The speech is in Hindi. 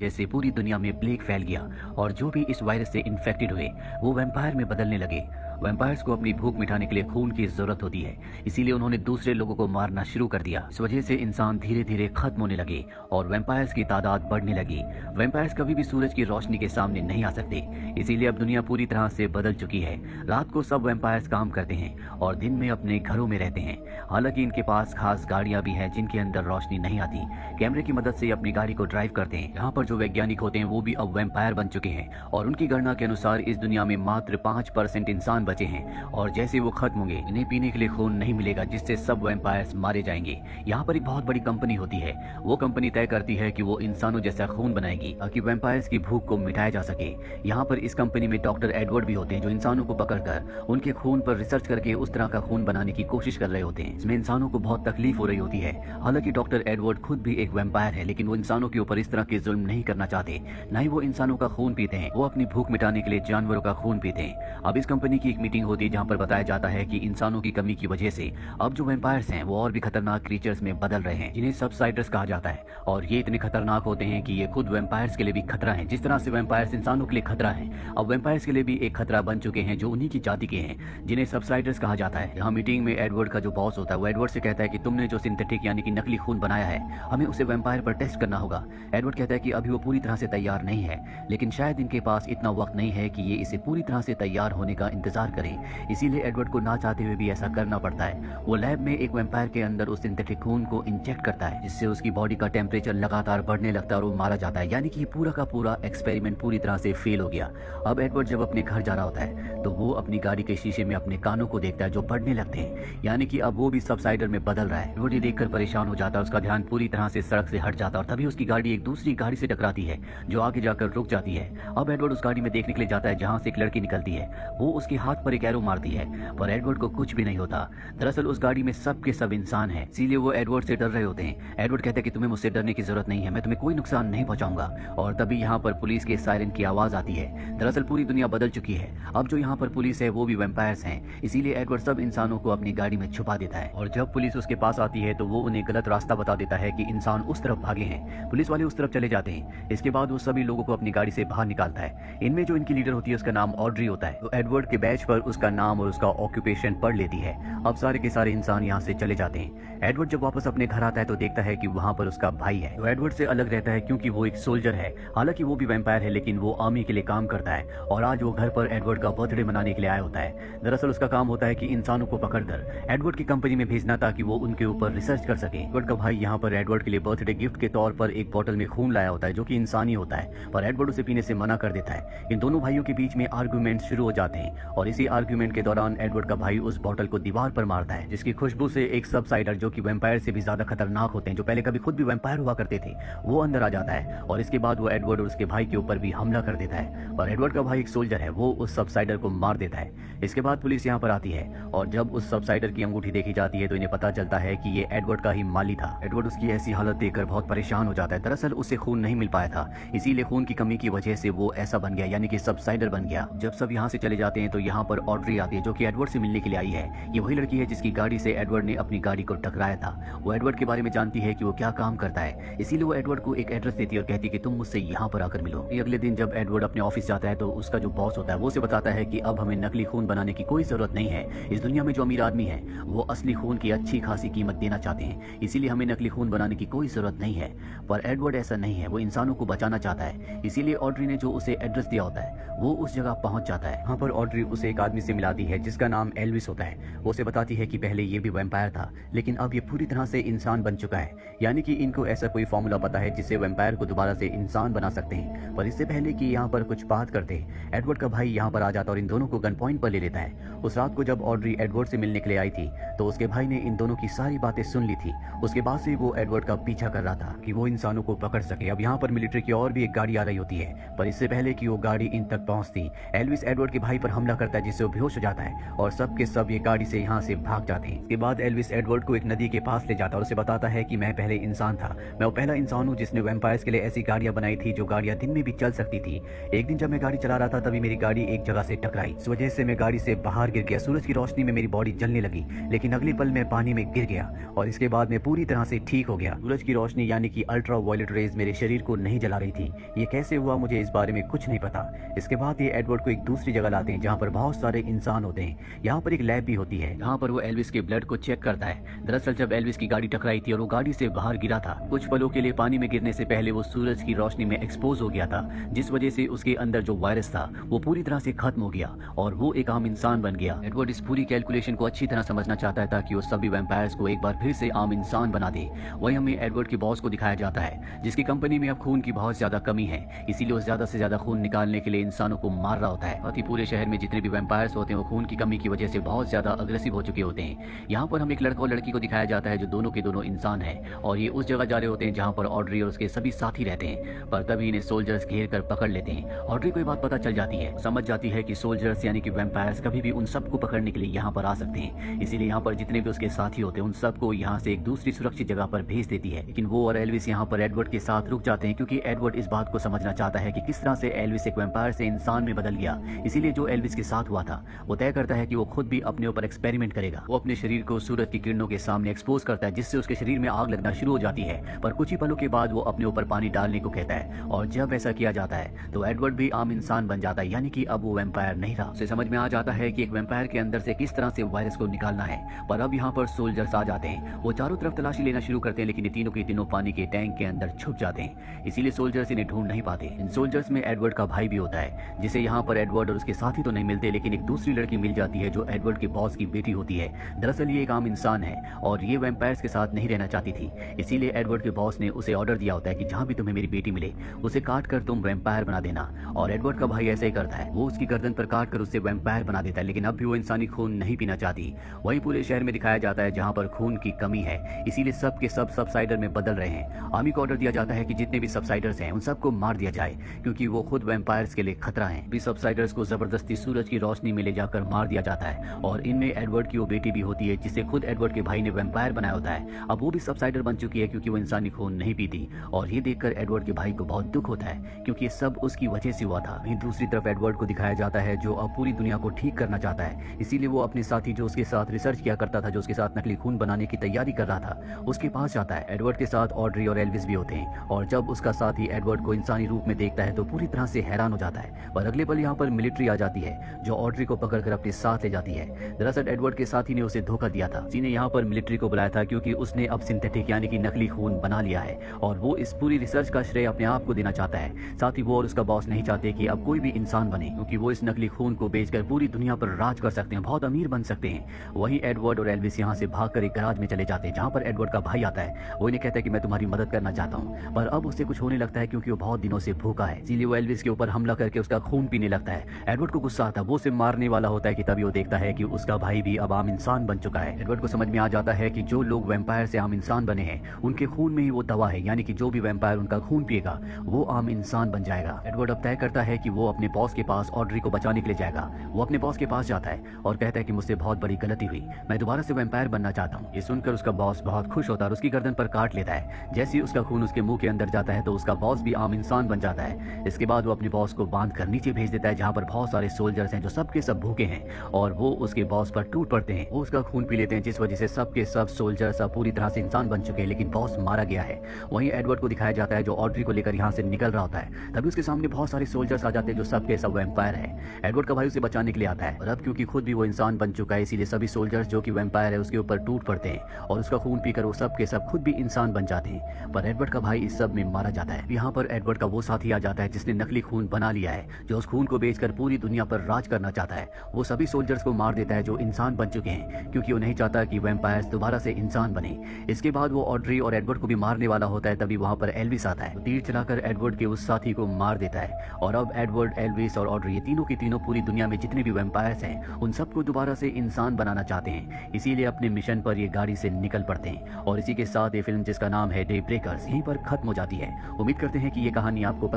जैसे पूरी दुनिया में प्लेग फैल गया और जो भी इस वायरस से इन्फेक्टेड हुए वो वैम्पायर में बदलने लगे। वैम्पायर्स को अपनी भूख मिटाने के लिए खून की जरूरत होती है, इसीलिए उन्होंने दूसरे लोगों को मारना शुरू कर दिया। इस वजह से इंसान धीरे धीरे खत्म होने लगे और वैम्पायर्स की तादाद बढ़ने लगी। वैम्पायर्स कभी भी सूरज की रोशनी के सामने नहीं आ सकते, इसीलिए अब दुनिया पूरी तरह से बदल चुकी है। रात को सब वैम्पायर्स काम करते हैं और दिन में अपने घरों में रहते हैं। हालांकि इनके पास खास गाड़ियां भी हैं जिनके अंदर रोशनी नहीं आती। कैमरे की मदद से अपनी गाड़ी को ड्राइव करते हैं। यहाँ पर जो वैज्ञानिक होते हैं वो भी अब वैम्पायर बन चुके हैं और उनकी गणना के अनुसार इस दुनिया में मात्र 5% इंसान बचे हैं और जैसे वो खत्म होंगे इन्हें पीने के लिए खून नहीं मिलेगा, जिससे सब वैम्पायर्स मारे जाएंगे। यहाँ पर एक बहुत बड़ी कंपनी होती है, वो कंपनी तय करती है कि वो इंसानों जैसा खून बनाएगी ताकि वैम्पायर्स की भूख को मिटाया जा सके। यहाँ पर इस कंपनी में डॉक्टर एडवर्ड भी होते हैं जो इंसानों को पकड़कर उनके खून पर रिसर्च करके उस तरह का खून बनाने की कोशिश कर रहे होते हैं। इसमें इंसानों को बहुत तकलीफ हो रही होती है। हालांकि डॉक्टर एडवर्ड खुद भी एक वैम्पायर है, लेकिन वो इंसानों के ऊपर इस तरह के जुल्म नहीं करना चाहते। न ही वो इंसानों का खून पीते हैं, वो अपनी भूख मिटाने के लिए जानवरों का खून पीते हैं। अब इस कंपनी की एक मीटिंग होती है जहाँ पर बताया जाता है कि इंसानों की कमी की वजह से अब जो वैम्पायर्स हैं वो और भी खतरनाक क्रीचर्स में बदल रहे हैं, जिन्हें सबसाइडर्स कहा जाता है। और ये इतने खतरनाक होते हैं कि ये खुद वैम्पायर्स के लिए भी खतरा है। जिस तरह से वैम्पायर्स इंसानों के लिए खतरा है, अब वैम्पायर्स के लिए भी एक खतरा बन चुके हैं जो उन्हीं की जाति के हैं, जिन्हें सबसाइडर्स कहा जाता है। यहाँ मीटिंग में एडवर्ड का जो बॉस होता है वो एडवर्ड से कहता है कि तुमने जो सिंथेटिक यानी कि नकली खून बनाया है हमें उसे वैम्पायर पर टेस्ट करना होगा। एडवर्ड कहता है कि अभी वो पूरी तरह से तैयार नहीं है, लेकिन शायद इनके पास इतना वक्त नहीं है कि ये इसे पूरी तरह से तैयार होने का इंतजार करें। इसीलिए एडवर्ड को ना चाहते हुए भी ऐसा करना पड़ता है। वो लैब में एक वैम्पायर के अंदर उस सिंथेटिक खून को इंजेक्ट करता है, जिससे उसकी बॉडी का टेम्परेचर लगातार बढ़ने लगता है और वो मारा जाता है। यानी कि पूरा का पूरा एक्सपेरिमेंट पूरी तरह से फेल हो गया। अब एडवर्ड जब अपने घर जा रहा होता है तो वो अपनी गाड़ी के शीशे में अपने कानों को देखता है जो बढ़ने लगते हैं, यानी कि अब वो भी सबसाइडर में बदल रहा है। एडवर्ड ये देखकर परेशान हो जाता है, उसका ध्यान पूरी तरह से सड़क से हट जाता है और तभी उसकी गाड़ी एक दूसरी गाड़ी से टकराती है जो आगे जाकर रुक जाती है। अब एडवर्ड उस गाड़ी में देखने के लिए जाता है जहाँ से एक लड़की निकलती है। वो उसके हाथ पर एक एरो मारती है पर एडवर्ड को कुछ भी नहीं होता। दरअसल उस गाड़ी में सब के सब इंसान हैं, इसीलिए वो एडवर्ड से डर रहे होते हैं। एडवर्ड कहता है कि तुम्हें मुझसे डरने की जरूरत नहीं है, मैं तुम्हें कोई नुकसान नहीं पहुंचाऊंगा। और तभी यहाँ पर पुलिस के सायरन की आवाज आती है। दरअसल पूरी दुनिया बदल चुकी है, अब जो यहाँ पर पुलिस है वो भी वैम्पायर्स हैं, इसीलिए एडवर्ड सब इंसानों को अपनी गाड़ी में छुपा देता है। और जब पुलिस उसके पास आती है तो वो उन्हें गलत रास्ता बता देता है कि इंसान उस तरफ भागे हैं। पुलिस वाले उस तरफ चले जाते हैं। इसके बाद वो सभी लोगों को अपनी गाड़ी से बाहर निकालता है। इनमें जो इनकी लीडर होती है उसका नाम ऑड्री होता है, तो एडवर्ड के बैच पर उसका नाम और उसका ऑक्यूपेशन पढ़ लेती है। अब सारे के सारे इंसान यहाँ से चले जाते हैं। एडवर्ड जब वापस अपने घर आता है तो देखता है कि वहाँ पर उसका भाई है, तो एडवर्ड से अलग रहता है क्योंकि वो एक सोल्जर है। हालांकि वो भी वैम्पायर है, लेकिन वो आर्मी के लिए काम करता है और आज वो घर पर एडवर्ड का बर्थडे मनाने के लिए आया होता है। दरअसल उसका काम होता है कि इंसानों को पकड़कर एडवर्ड की कंपनी में भेजना ताकि वो उनके ऊपर रिसर्च कर सके। एडवर्ड का भाई यहाँ पर एडवर्ड के लिए बर्थडे गिफ्ट के तौर पर एक बोतल में खून लाया होता है जो कि इंसानी होता है, पर एडवर्ड उसे पीने से मना कर देता है। इन दोनों भाइयों के बीच में आर्गुमेंट शुरू हो जाते हैं और इसी आर्गुमेंट के दौरान एडवर्ड का भाई उस बोतल को दीवार पर मारता है, जिसकी खुशबू से एक सबसाइडर जो कि वैम्पायर से भी ज्यादा खतरनाक होते हैं, जो पहले कभी खुद भी वैम्पायर हुआ करते थे, वो अंदर आ जाता है और इसके बाद वो एडवर्ड और उसके भाई के ऊपर भी हमला कर देता है। और एडवर्ड का भाई एक सोल्जर है, वो उस सबसाइडर को मार देता है। इसके बाद पुलिस यहाँ पर आती है और जब उस सबसाइडर की अंगूठी देखी जाती है तो इन्हें पता चलता है कि ये एडवर्ड का ही माली था। एडवर्ड उसकी ऐसी हालत देखकर बहुत परेशान हो जाता है। दरअसल उसे खून नहीं मिल पाया था, इसीलिए खून की कमी की वजह से वो ऐसा बन गया, यानी कि सबसाइडर बन गया। जब सब यहाँ से चले जाते हैं तो यहाँ पर ऑड्री आती है जो कि एडवर्ड से मिलने के लिए आई है। ये वही लड़की है जिसकी गाड़ी से एडवर्ड ने अपनी गाड़ी को टकराया था। वो एडवर्ड के बारे में जानती है कि वो क्या काम करता है, इसीलिए वो एडवर्ड को एक एड्रेस देती है और कहती है कि तुम मुझसे यहाँ पर आकर मिलो। अगले दिन जब एडवर्ड अपने ऑफिस जाता है तो उसका जो बॉस होता है वो उसे बताता है कि अब हमें नकली खून बनाने की कोई जरूरत नहीं है। इस दुनिया में जो अमीर आदमी है वो असली खून की अच्छी खासी कीमत देना चाहते हैं, इसीलिए हमें नकली खून बनाने की कोई जरूरत नहीं है। पर एडवर्ड ऐसा नहीं है, वो इंसानों को बचाना चाहता है, इसीलिए ऑड्री ने जो उसे एड्रेस दिया होता है वो उस जगह पहुंच जाता है। वहाँ पर ऑड्री उसे एक आदमी से मिलाती है जिसका नाम एल्विस होता है। वो उसे बताती है कि पहले ये भी वैम्पायर था, लेकिन अब ये पूरी तरह से इंसान बन चुका है, यानी कि इनको ऐसा कोई फॉर्मूला पता है जिससे वैम्पायर को दोबारा से इंसान बना सकते हैं। पर इससे पहले कि यहाँ पर कुछ बात करते, एडवर्ड का भाई यहाँ पर आ जाता और इन दोनों को गन पॉइंट पर ले लेता है। उस रात को जब ऑड्री एडवर्ड से मिलने के लिए आई थी तो उसके भाई ने इन दोनों की सारी बातें सुन ली थी। उसके बाद से वो एडवर्ड का पीछा कर रहा था कि वो इंसानों को पकड़ सके। अब यहाँ पर मिलिट्री की और भी एक गाड़ी आ रही होती है, पर इससे पहले कि वो गाड़ी इन तक पहुंचती, एल्विस एडवर्ड के भाई पर हमला करता है जिससे वो बेहोश हो जाता है और सब के सब ये गाड़ी से यहाँ से भाग जाते हैं। इसके बाद एल्विस एडवर्ड को एक नदी के पास ले जाता है और उसे बताता है कि मैं पहले इंसान था, मैं वो पहला इंसान हूँ जिसने वैम्पायर्स के लिए ऐसी गाड़ियां बनाई थी जो गाड़ियां दिन में भी चल सकती थी। एक दिन जब मैं गाड़ी चला रहा था तभी मेरी गाड़ी एक जगह से टकराई, इस वजह से मैं गाड़ी से बाहर गिर गया। सूरज की रोशनी में मेरी बॉडी जलने लगी, लेकिन अगले पल मैं पानी में गिर गया और इसके बाद मैं पूरी तरह से ठीक हो गया। सूरज की रोशनी यानी कि अल्ट्रा वायलेट रेज मेरे शरीर को नहीं जला रही थी। ये कैसे हुआ मुझे इस बारे में कुछ नहीं पता। इसके बाद ये एडवर्ड को एक दूसरी जगह लाते हैं जहाँ पर बहुत सारे इंसान होते हैं। यहाँ पर एक लैब भी होती है जहाँ पर वो एल्विस के ब्लड को चेक करता है। दरअसल जब एल्विस की गाड़ी टकराई थी और वो गाड़ी से बाहर गिरा था, कुछ पलों के लिए पानी में गिरने से पहले वो सूरज की रोशनी में एक्सपोज हो गया था, जिस वजह से उसके अंदर जो वायरस था वो पूरी तरह से खत्म हो गया और वो एक आम इंसान बन गया। एडवर्ड इस पूरी कैलकुलेशन को अच्छी तरह समझना चाहता है ताकि वो सभी वैम्पायर्स को एक बार फिर से आम इंसान बना दे। वही हमें एडवर्ड के बॉस को दिखाया जाता है जिसकी कंपनी में अब खून की बहुत ज्यादा कमी है, इसीलिए वो ज्यादा से ज्यादा खून निकालने के लिए इंसानों को मार रहा होता है। साथ ही पूरे शहर में जितने भी वैम्पायर्स होते हैं वो खून की कमी की वजह से बहुत ज्यादा अग्रेसिव हो चुके होते हैं। यहाँ पर हम एक लड़का और लड़की को दिखाया जाता है जो दोनों के दोनों इंसान है और ये उस जगह जा रहे होते हैं जहाँ पर ऑड्री और उसके सभी साथी रहते हैं, पर तभी इन्हें सोल्जर्स घेर कर पकड़ लेते हैं। ऑड्री को ये बात पता चल जाती है, समझ जाती है कि सोल्जर्स यानी कि वैम्पायर्स कभी भी उन सबको पकड़ने के लिए यहाँ पर आ सकते हैं, इसीलिए यहाँ पर जितने भी उसके साथी होते हैं उन सबको यहाँ से एक दूसरी सुरक्षित जगह पर भेज देती है। लेकिन वो और एल्विस यहाँ पर एडवर्ड के साथ रुक जाते हैं क्योंकि एडवर्ड इस बात को समझना चाहता है कि किस तरह से एल्विस एक वैम्पायर से इंसान में बदल गया। इसीलिए जो एल्विस के साथ हुआ था वो तय करता है कि वो खुद भी अपने ऊपर एक्सपेरिमेंट करेगा। वो अपने शरीर को सूरज की किरणों के सामने एक्सपोज करता है जिससे उसके शरीर में आग लगना शुरू हो जाती है, पर कुछ ही पलों के बाद वो अपने ऊपर पानी डालने को कहता है और जब ऐसा किया जाता है तो एडवर्ड भी आम इंसान बन जाता है, यानी कि अब वो वैम्पायर नहीं रहा। उसे समझ में आ जाता है कि एक वैम्पायर के अंदर से किस तरह से वायरस को निकालना है। पर अब यहाँ पर सोल्जर्स आ जाते हैं, वो चारों तरफ तलाशी लेना शुरू करते हैं, लेकिन ये तीनों के तीनों पानी के टैंक के अंदर छुप जाते हैं, इसीलिए सोल्जर्स इन्हें ढूंढ नहीं पाते। इन सोल्जर्स में एडवर्ड का भाई भी होता है जिसे यहाँ पर एडवर्ड और उसके साथी तो नहीं मिलते, लेकिन एक दूसरी लड़की मिल जाती है जो एडवर्ड के बॉस की बेटी होती है। दरअसल ये एक आम इंसान है और ये वैम्पायर्स के साथ नहीं रहना चाहती थी, इसीलिए एडवर्ड के बॉस ने उसे ऑर्डर दिया होता है कि जहाँ भी तुम्हें मेरी बेटी मिले उसे काट कर तुम वैम्पायर बना देना। और एडवर्ड का भाई ऐसा ही करता है, वो उसकी गर्दन पर काट कर उससे वैम्पायर बना देता है, लेकिन अब भी वो इंसानी खून नहीं पीना चाहती। वही पूरे शहर में दिखाया जाता है जहाँ पर खून की कमी है, इसीलिए सब के सब सबसाइडर में बदल रहे हैं। आर्मी को ऑर्डर दिया जाता है कि जितने भी सबसाइडर्स हैं उन सबको मार दिया जाए क्योंकि वो खुद वैम्पायर्स के लिए खतरा है। भी सबसाइडर्स को जबरदस्ती सूरज की रोशनी में ले जाकर मार दिया जाता है और इनमें एडवर्ड की वो बेटी भी होती है जिसे खुद एडवर्ड के भाई ने वैम्पायर बनाया होता है। अब वो भी सबसाइडर बन चुकी है क्योंकि वो इंसानी खून नहीं पीती और ये देखकर एडवर्ड के भाई को बहुत दुख होता है क्योंकि ये सब उसकी वजह से हुआ था। वहीं दूसरी तरफ एडवर्ड को दिखाया जाता है जो अब पूरी दुनिया को ठीक करना चाहता है, इसीलिए वो अपने साथी जो उसके साथ रिसर्च किया करता था, जो उसके साथ नकली खून बनाने की तैयारी कर रहा था, उसके पास जाता है। एडवर्ड के साथ ऑड्री और एल्विस भी होते हैं और जब उसका साथी एडवर्ड को इंसानी रूप में देखता है तो पूरी तरह से हैरान हो जाता है। पर अगले पल यहाँ पर मिलिट्री आ जाती है जो ऑड्री को पकड़कर अपने साथ ले जाती है। दरअसल एडवर्ड के साथी ने उसे धोखा दिया था, उसी ने यहाँ पर मिलिट्री को बुलाया था क्योंकि उसने अब सिंथेटिक यानी कि नकली खून बना लिया है और वो इस पूरी रिसर्च का श्रेय अपने आप को देना चाहता है। साथ ही वो और उसका बॉस नहीं चाहते कि अब कोई भी इंसान बने क्योंकि वो इस नकली खून को बेचकर पूरी दुनिया पर राज कर सकते हैं, बहुत अमीर बन सकते हैं। वहीं एडवर्ड और एल्विस यहाँ से भागकर एक गैराज में चले जाते हैं जहाँ पर एडवर्ड का भाई आता है। वो इन्हें कहता है कि मैं तुम्हारी मदद करना चाहता हूँ, पर अब उससे कुछ होने लगता है क्योंकि वो बहुत दिनों से भूखा है, इसीलिए वो एल्विस के ऊपर हमला करके उसका खून पीने लगता है। एडवर्ड को गुस्सा आता है, वो उसे मारने वाला होता है कि तभी वो देखता है कि उसका भाई भी अब आम इंसान बन चुका है। एडवर्ड को समझ में आ जाता है कि जो लोग वैम्पायर से आम इंसान बने हैं उनके खून में ही वो दवा है, यानी कि जो भी वैम्पायर उनका खून पिएगा वो आम इंसान बन जाएगा। एडवर्ड अब तय करता है कि वो अपने बॉस के पास ऑड्री को बचाने के लिए जाएगा। वो अपने बॉस के पास जाता है और कहता है कि मुझसे बहुत बड़ी गलती हुई, मैं दोबारा से वैम्पायर बनना चाहता हूँ। ये सुनकर उसका बॉस बहुत खुश होता है और उसकी गर्दन पर काट लेता है। जैसे ही उसका खून उसके मुंह के अंदर जाता है तो उसका बॉस भी आम इंसान बन जाता है। इसके बाद वो अपने बॉस को बांध कर नीचे भेज देता है जहाँ पर बहुत सारे सोल्जर्स हैं जो सबके सब भूखे हैं और वो उसके बॉस पर टूट पड़ते हैं। वो उसका खून पी लेते हैं जिस वजह से सबके सब सोल्जर्स अब पूरी तरह से इंसान बन चुके हैं, लेकिन बॉस मारा गया है। वहीं एडवर्ड को दिखाया जाता है जो ऑड्री को लेकर यहाँ से निकल रहा होता है, तभी उसके सामने बहुत सारे सोल्जर्स आ जाते हैं जो सबके सब वैम्पायर है। एडवर्ड का भाई उसे बचाने के लिए आता है और अब क्योंकि खुद भी वो इंसान बन चुका है इसीलिए सभी सोल्जर्स जो कि वैम्पायर है उसके ऊपर टूट पड़ते हैं और उसका खून पीकर वो सब के सब खुद भी इंसान बन जाते हैं। पर एडवर्ड का भाई इस सब में मारा जाता है। यहाँ पर एडवर्ड का वो साथी आ जाता है जिसने नकली खून बना लिया है, जो उस खून को बेचकर पूरी दुनिया पर राज करना चाहता है। वो सभी सोल्जर्स को मार देता है जो इंसान बन चुके हैं क्योंकि वो नहीं चाहता कि वैम्पायर्स दोबारा से इंसान बने। इसके बाद वो ऑड्री और एडवर्ड को भी मारने वाला होता है, तभी वहाँ पर एल्विस आता है, तीर चलाकर एडवर्ड के उस साथी को मार देता है और अब एडवर्ड, एल्विस और ऑड्री ये तीनों की तीनों पूरी दुनिया में जितने भी वैम्पायर्स हैं उन सबको दोबारा से इंसान बनाना चाहते हैं। इसीलिए अपने मिशन पर ये गाड़ी से निकल पड़ते हैं और इसी के साथ ये फिल्म जिसका नाम है डे ब्रेकर्स यहीं पर खत्म हो जाती है। उम्मीद करते हैं कि ये कहानी आपको